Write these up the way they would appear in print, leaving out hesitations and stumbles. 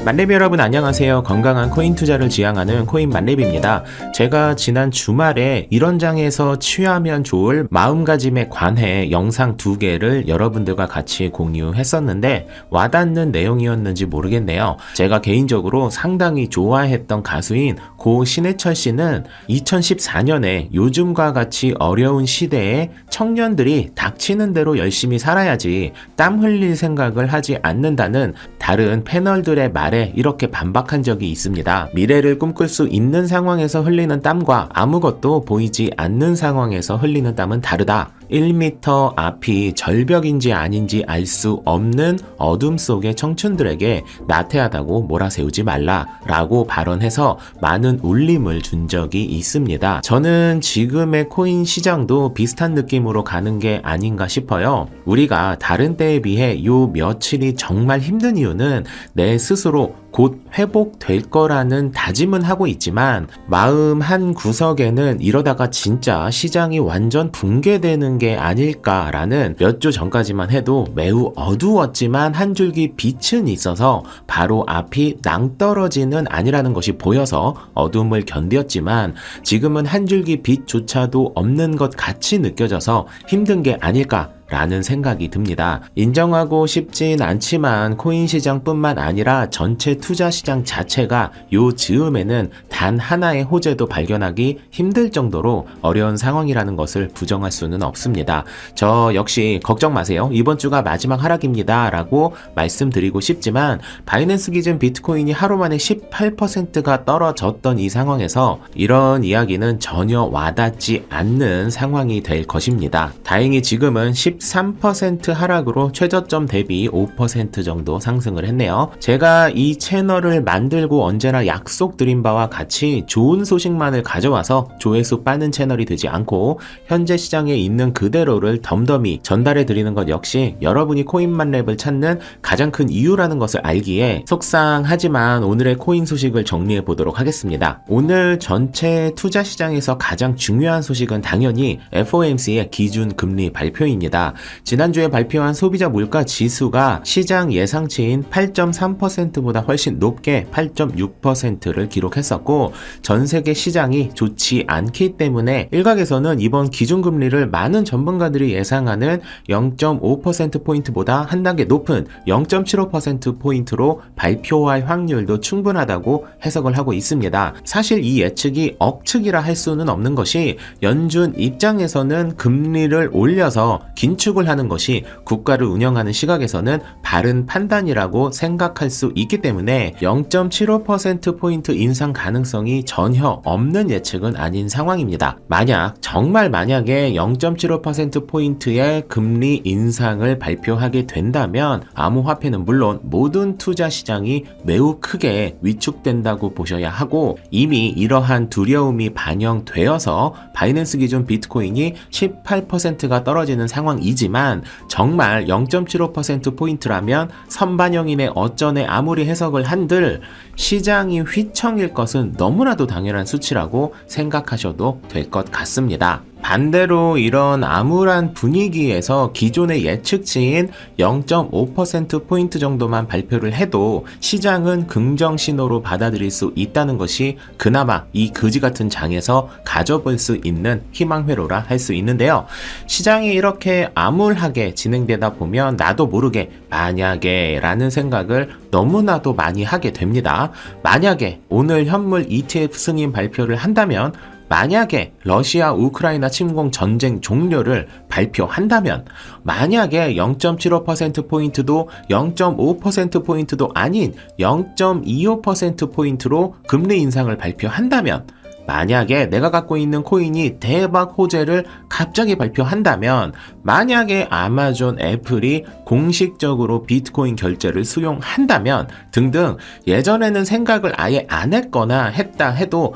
만렙 여러분 안녕하세요. 건강한 코인 투자를 지향하는 코인 만렙입니다. 제가 지난 주말에 이런 장에서 취하면 좋을 마음가짐에 관해 영상 2개를 여러분들과 같이 공유했었는데 와닿는 내용이었는지 모르겠네요. 제가 개인적으로 상당히 좋아했던 가수인 고 신해철 씨는 2014년에 요즘과 같이 어려운 시대에 청년들이 닥치는 대로 열심히 살아야지 땀 흘릴 생각을 하지 않는다는 다른 패널들의 말에 이렇게 반박한 적이 있습니다. 미래를 꿈꿀 수 있는 상황에서 흘리는 땀과 아무것도 보이지 않는 상황에서 흘리는 땀은 다르다. 1m 앞이 절벽인지 아닌지 알 수 없는 어둠 속의 청춘들에게 나태하다고 몰아세우지 말라 라고 발언해서 많은 울림을 준 적이 있습니다. 저는 지금의 코인 시장도 비슷한 느낌으로 가는 게 아닌가 싶어요. 우리가 다른 때에 비해 요 며칠이 정말 힘든 이유는 내 스스로 곧 회복될 거라는 다짐은 하고 있지만 마음 한 구석에는 이러다가 진짜 시장이 완전 붕괴되는 게 아닐까라는 몇 주 전까지만 해도 매우 어두웠지만 한 줄기 빛은 있어서 바로 앞이 낭떠러지는 아니라는 것이 보여서 어둠을 견뎠지만 지금은 한 줄기 빛조차도 없는 것 같이 느껴져서 힘든 게 아닐까 라는 생각이 듭니다. 인정하고 싶진 않지만 코인 시장뿐만 아니라 전체 투자 시장 자체가 요 즈음에는 단 하나의 호재도 발견하기 힘들 정도로 어려운 상황이라는 것을 부정할 수는 없습니다. 저 역시 걱정 마세요. 이번 주가 마지막 하락입니다 라고 말씀드리고 싶지만 바이낸스 기준 비트코인이 하루 만에 18%가 떨어졌던 이 상황에서 이런 이야기는 전혀 와닿지 않는 상황이 될 것입니다. 다행히 지금은 13% 하락으로 최저점 대비 5% 정도 상승을 했네요. 제가 이 채널을 만들고 언제나 약속드린 바와 같이 좋은 소식만을 가져와서 조회수 빠는 채널이 되지 않고 현재 시장에 있는 그대로를 덤덤히 전달해 드리는 것 역시 여러분이 코인만렙을 찾는 가장 큰 이유라는 것을 알기에 속상하지만 오늘의 코인 소식을 정리해 보도록 하겠습니다. 오늘 전체 투자 시장에서 가장 중요한 소식은 당연히 FOMC의 기준 금리 발표입니다. 지난주에 발표한 소비자 물가 지수가 시장 예상치인 8.3%보다 훨씬 높게 8.6%를 기록했었고 전 세계 시장이 좋지 않기 때문에 일각에서는 이번 기준금리를 많은 전문가들이 예상하는 0.5%포인트보다 한 단계 높은 0.75%포인트로 발표할 확률도 충분하다고 해석을 하고 있습니다. 사실 이 예측이 억측이라 할 수는 없는 것이 연준 입장에서는 금리를 올려서 긴축을 하는 것이 국가를 운영하는 시각에서는 바른 판단이라고 생각할 수 있기 때문에 0.75%포인트 인상 가능성이 전혀 없는 예측은 아닌 상황입니다. 만약에 0.75%포인트의 금리 인상을 발표하게 된다면 암호화폐는 물론 모든 투자 시장이 매우 크게 위축된다고 보셔야 하고 이미 이러한 두려움이 반영되어서 바이낸스 기준 비트코인이 18%가 떨어지는 상황이지만 정말 0.75%포인트라면 선반영인의 어쩌네 아무리 해석을 한들 시장이 휘청일 것은 너무나도 당연한 수치라고 생각하셔도 될 것 같습니다. 반대로 이런 암울한 분위기에서 기존의 예측치인 0.5%포인트 정도만 발표를 해도 시장은 긍정 신호로 받아들일 수 있다는 것이 그나마 이 거지 같은 장에서 가져볼 수 있는 희망회로라 할 수 있는데요. 시장이 이렇게 암울하게 진행되다 보면 나도 모르게 만약에 라는 생각을 너무나도 많이 하게 됩니다. 만약에 오늘 현물 ETF 승인 발표를 한다면 만약에 러시아 우크라이나 침공 전쟁 종료를 발표한다면 만약에 0.75%포인트도 0.5%포인트도 아닌 0.25%포인트로 금리 인상을 발표한다면 만약에 내가 갖고 있는 코인이 대박 호재를 갑자기 발표한다면 만약에 아마존, 애플이 공식적으로 비트코인 결제를 수용한다면 등등 예전에는 생각을 아예 안 했거나 했다 해도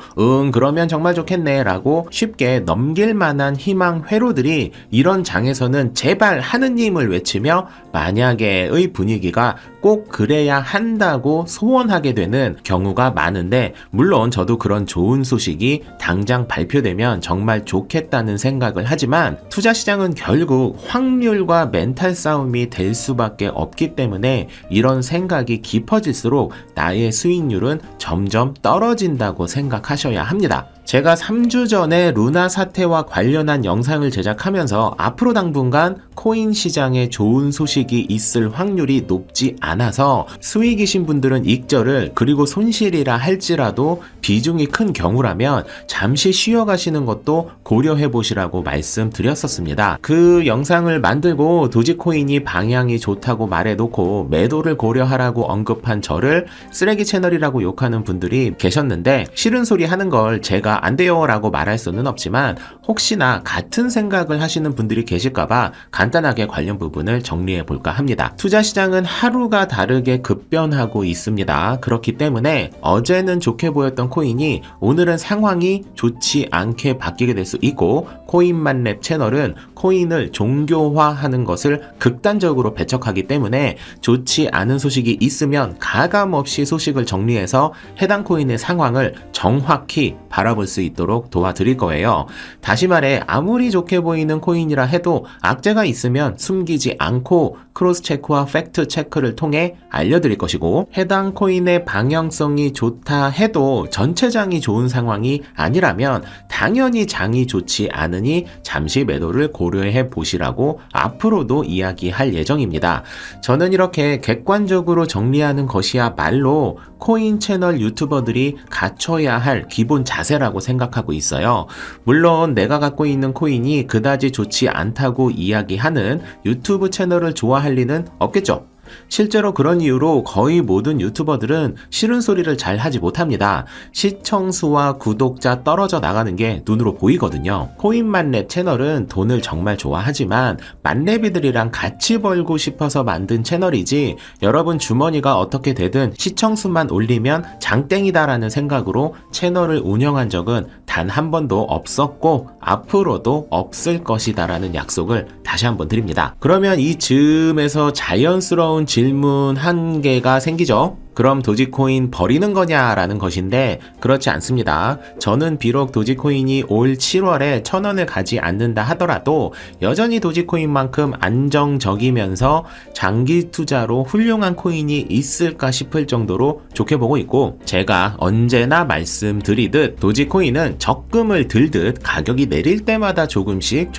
그러면 정말 좋겠네 라고 쉽게 넘길 만한 희망 회로들이 이런 장에서는 제발 하느님을 외치며 만약에의 분위기가 꼭 그래야 한다고 소원하게 되는 경우가 많은데 물론 저도 그런 좋은 소식 소식이 당장 발표되면 정말 좋겠다는 생각을 하지만 투자 시장은 결국 확률과 멘탈 싸움이 될 수밖에 없기 때문에 이런 생각이 깊어질수록 나의 수익률은 점점 떨어진다고 생각하셔야 합니다. 제가 3주 전에 루나 사태와 관련한 영상을 제작하면서 앞으로 당분간 코인 시장에 좋은 소식이 있을 확률이 높지 않아서 수익이신 분들은 익절을, 그리고 손실이라 할지라도 비중이 큰 경우라면 잠시 쉬어가시는 것도 고려해 보시라고 말씀드렸었습니다. 그 영상을 만들고 도지코인이 방향이 좋다고 말해놓고 매도를 고려하라고 언급한 저를 쓰레기 채널이라고 욕하는 분들이 계셨는데, 싫은 소리 하는 걸 제가 안 돼요 라고 말할 수는 없지만 혹시나 같은 생각을 하시는 분들이 계실까봐 간단하게 관련 부분을 정리해 볼까 합니다. 투자 시장은 하루가 다르게 급변하고 있습니다. 그렇기 때문에 어제는 좋게 보였던 코인이 오늘은 상황이 좋지 않게 바뀌게 될 수 있고, 코인만렙 채널은 코인을 종교화하는 것을 극단적으로 배척하기 때문에 좋지 않은 소식이 있으면 가감없이 소식을 정리해서 해당 코인의 상황을 정확히 바라볼 수 있도록 도와드릴 거예요. 다시 말해 아무리 좋게 보이는 코인이라 해도 악재가 있으면 숨기지 않고 크로스 체크와 팩트 체크를 통해 알려드릴 것이고, 해당 코인의 방향성이 좋다 해도 전체장이 좋은 상황이 아니라면 당연히 장이 좋지 않으니 잠시 매도를 고려해 보시라고 앞으로도 이야기할 예정입니다. 저는 이렇게 객관적으로 정리하는 것이야말로 코인 채널 유튜버들이 갖춰야 할 기본 자세라고 생각하고 있어요. 물론 내가 갖고 있는 코인이 그다지 좋지 않다고 이야기하는 유튜브 채널을 좋아할 리는 없겠죠. 실제로 그런 이유로 거의 모든 유튜버들은 싫은 소리를 잘 하지 못합니다. 시청수와 구독자 떨어져 나가는 게 눈으로 보이거든요. 코인만렙 채널은 돈을 정말 좋아하지만 만렙이들이랑 같이 벌고 싶어서 만든 채널이지, 여러분 주머니가 어떻게 되든 시청수만 올리면 장땡이다라는 생각으로 채널을 운영한 적은 단 한 번도 없었고 앞으로도 없을 것이다라는 약속을 다시 한번 드립니다. 그러면 이 즈음에서 자연스러운 질문 한 개가 생기죠. 그럼 도지코인 버리는 거냐라는 것인데, 그렇지 않습니다. 저는 비록 도지코인이 올 7월에 1,000원을 가지 않는다 하더라도 여전히 도지코인만큼 안정적이면서 장기 투자로 훌륭한 코인이 있을까 싶을 정도로 좋게 보고 있고, 제가 언제나 말씀드리듯 도지코인은 적금을 들듯 가격이 내릴 때마다 조금씩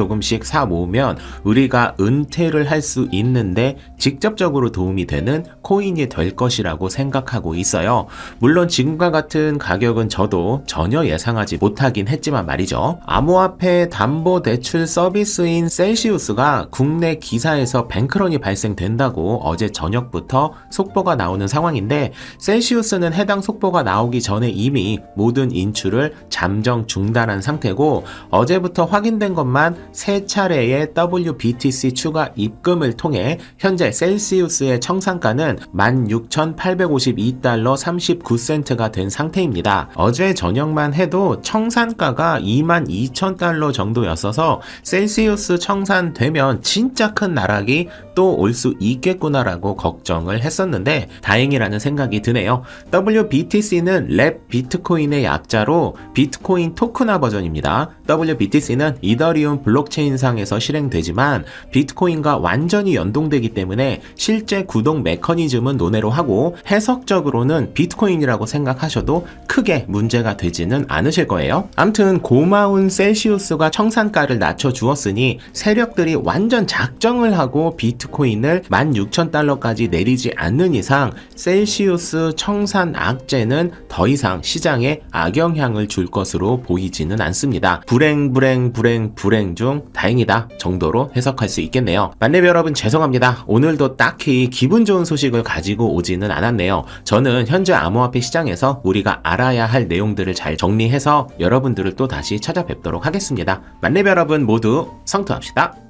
사 모으면 우리가 은퇴를 할 수 있는데 직접적으로 도움이 되는 코인이 될 것이라고 생각하고 있어요. 물론 지금과 같은 가격은 저도 전혀 예상하지 못하긴 했지만 말이죠. 암호화폐 담보대출 서비스인 셀시우스가 국내 기사에서 뱅크런이 발생된다고 어제 저녁부터 속보가 나오는 상황인데, 셀시우스는 해당 속보가 나오기 전에 이미 모든 인출을 잠정 중단한 상태고, 어제부터 확인된 것만 3차례의 WBTC 추가 입금을 통해 현재 셀시우스의 청산가는 16,852달러 39센트가 된 상태입니다. 어제 저녁만 해도 청산가가 22,000달러 정도였어서 셀시우스 청산되면 진짜 큰 나락이 또 올 수 있겠구나라고 걱정을 했었는데 다행이라는 생각이 드네요. WBTC는 랩 비트코인의 약자로 비트코인 토큰화 버전입니다. WBTC는 이더리움 블록체인상에서 실행되지만 비트코인과 완전히 연동되기 때문에 실제 구동 메커니즘은 논외로 하고 해석적으로는 비트코인이라고 생각하셔도 크게 문제가 되지는 않으실 거예요. 암튼 고마운 셀시우스가 청산가를 낮춰주었으니 세력들이 완전 작정을 하고 비트코인을 16,000달러까지 내리지 않는 이상 셀시우스 청산 악재는 더 이상 시장에 악영향을 줄 것으로 보이지는 않습니다. 불행 중 다행이다 정도로 해석할 수 있겠네요. 만렙 여러분 죄송합니다. 오늘도 딱히 기분 좋은 소식을 가지고 오지는 않았네요. 저는 현재 암호화폐 시장에서 우리가 알아야 할 내용들을 잘 정리해서 여러분들을 또 다시 찾아뵙도록 하겠습니다. 만렙 여러분 모두 성투합시다.